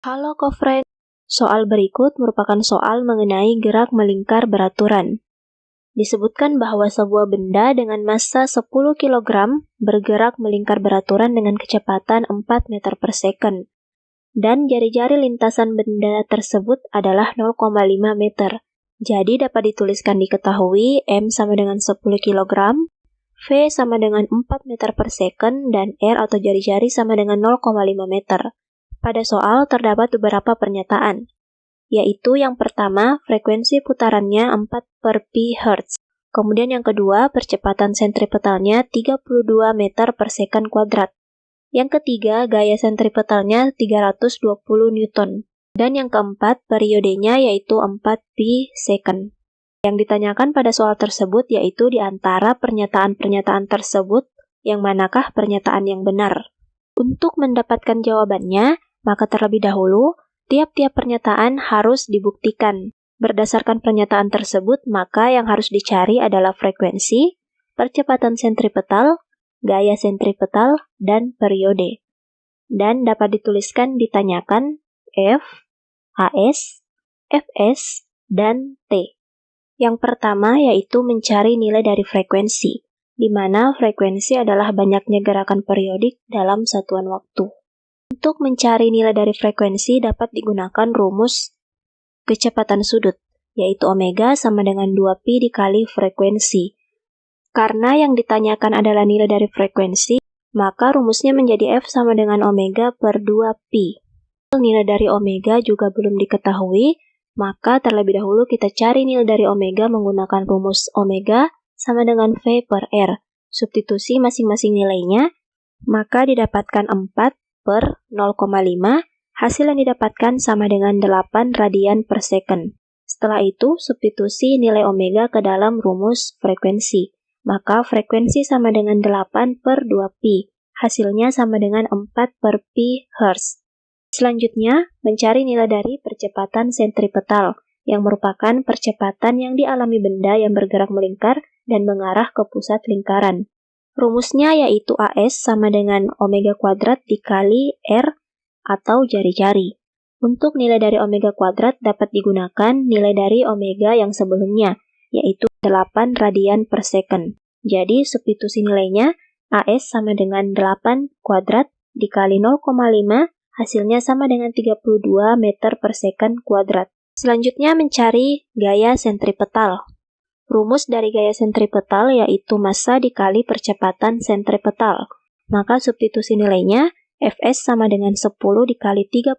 Halo co-friend, soal berikut merupakan soal mengenai gerak melingkar beraturan. Disebutkan bahwa sebuah benda dengan massa 10 kg bergerak melingkar beraturan dengan kecepatan 4 meter per second, dan jari-jari lintasan benda tersebut adalah 0,5 meter. Jadi dapat dituliskan diketahui M sama dengan 10 kg, V sama dengan 4 meter per second, dan R atau jari-jari sama dengan 0,5 meter. Pada soal terdapat beberapa pernyataan, yaitu yang pertama, frekuensi putarannya 4 per pi Hz. Kemudian yang kedua, percepatan sentripetalnya 32 meter per second kuadrat. Yang ketiga, gaya sentripetalnya 320 Newton. Dan yang keempat, periodenya yaitu 4 pi second. Yang ditanyakan pada soal tersebut yaitu di antara pernyataan-pernyataan tersebut, yang manakah pernyataan yang benar. Untuk mendapatkan jawabannya, maka terlebih dahulu, tiap-tiap pernyataan harus dibuktikan. Berdasarkan pernyataan tersebut, maka yang harus dicari adalah frekuensi, percepatan sentripetal, gaya sentripetal, dan periode. Dan dapat dituliskan ditanyakan F, AS, Fs, dan T. Yang pertama yaitu mencari nilai dari frekuensi, di mana frekuensi adalah banyaknya gerakan periodik dalam satuan waktu. Untuk mencari nilai dari frekuensi dapat digunakan rumus kecepatan sudut, yaitu omega sama dengan 2pi dikali frekuensi. Karena yang ditanyakan adalah nilai dari frekuensi, maka rumusnya menjadi F sama dengan omega per 2pi. Nilai dari omega juga belum diketahui, maka terlebih dahulu kita cari nilai dari omega menggunakan rumus omega sama dengan V per R. Substitusi masing-masing nilainya, maka didapatkan 4 per 0,5, hasil yang didapatkan sama dengan 8 radian per second. Setelah itu, substitusi nilai omega ke dalam rumus frekuensi, maka frekuensi sama dengan 8 per 2pi, hasilnya sama dengan 4 per pi Hz. Selanjutnya, mencari nilai dari percepatan sentripetal, yang merupakan percepatan yang dialami benda yang bergerak melingkar dan mengarah ke pusat lingkaran. Rumusnya yaitu AS sama dengan omega kuadrat dikali R atau jari-jari. Untuk nilai dari omega kuadrat dapat digunakan nilai dari omega yang sebelumnya, yaitu 8 radian per second. Jadi substitusi nilainya AS sama dengan 8 kuadrat dikali 0,5, hasilnya sama dengan 32 meter per second kuadrat. Selanjutnya mencari gaya sentripetal. Rumus dari gaya sentripetal yaitu massa dikali percepatan sentripetal. Maka substitusi nilainya Fs sama dengan 10 dikali 32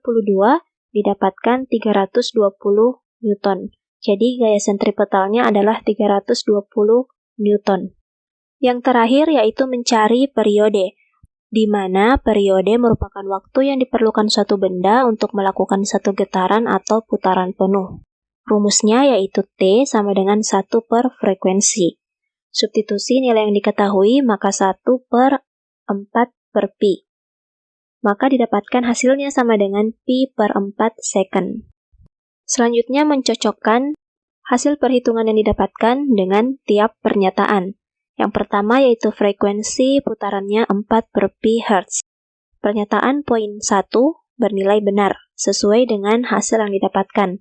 didapatkan 320 Newton. Jadi gaya sentripetalnya adalah 320 Newton. Yang terakhir yaitu mencari periode, di mana periode merupakan waktu yang diperlukan suatu benda untuk melakukan satu getaran atau putaran penuh. Rumusnya yaitu T sama dengan 1 per frekuensi. Substitusi nilai yang diketahui, maka 1 per 4 per pi. Maka didapatkan hasilnya sama dengan pi per 4 second. Selanjutnya mencocokkan hasil perhitungan yang didapatkan dengan tiap pernyataan. Yang pertama yaitu frekuensi putarannya 4 per pi Hz. Pernyataan poin 1 bernilai benar, sesuai dengan hasil yang didapatkan.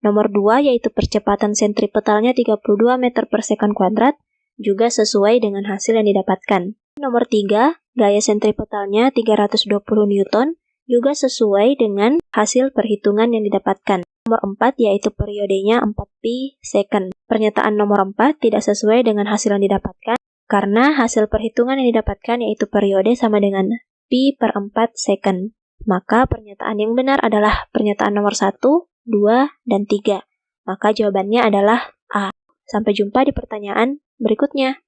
Nomor 2 yaitu percepatan sentripetalnya 32 meter per second kuadrat, juga sesuai dengan hasil yang didapatkan. Nomor 3, gaya sentripetalnya 320 Newton, juga sesuai dengan hasil perhitungan yang didapatkan. Nomor 4 yaitu periodenya 4 pi second. Pernyataan nomor 4 tidak sesuai dengan hasil yang didapatkan, karena hasil perhitungan yang didapatkan yaitu periode sama dengan pi per 4 second. Maka pernyataan yang benar adalah pernyataan nomor 1, 2, dan 3. Maka jawabannya adalah A. Sampai jumpa di pertanyaan berikutnya.